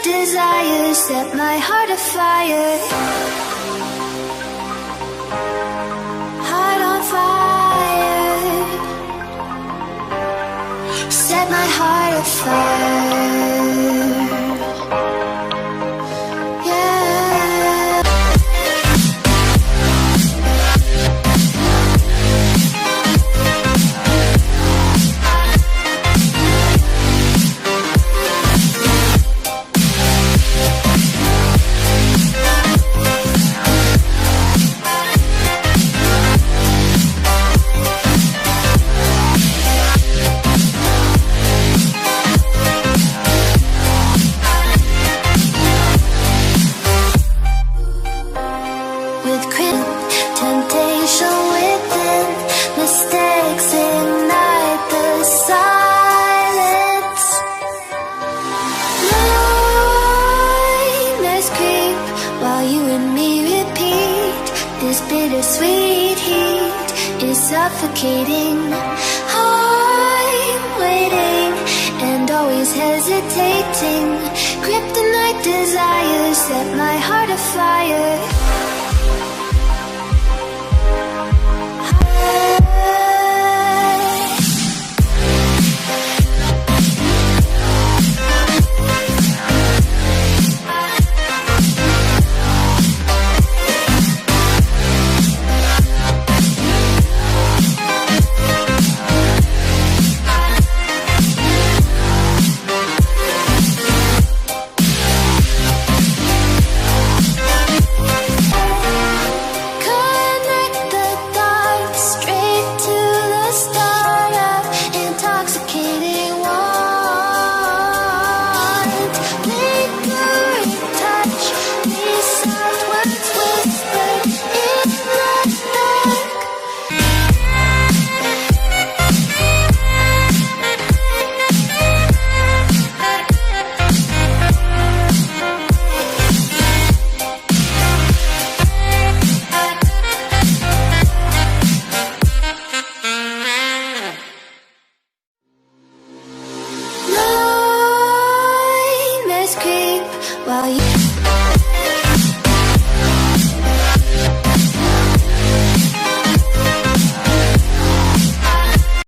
desire set my heart afire. Heart on fire. Set my heart afire. Temptation within, mistakes ignite the silence. Nightmares creep while you and me repeat. This bittersweet heat is suffocating. I'm waiting and always hesitating. Kryptonite desires set my heart afire. While you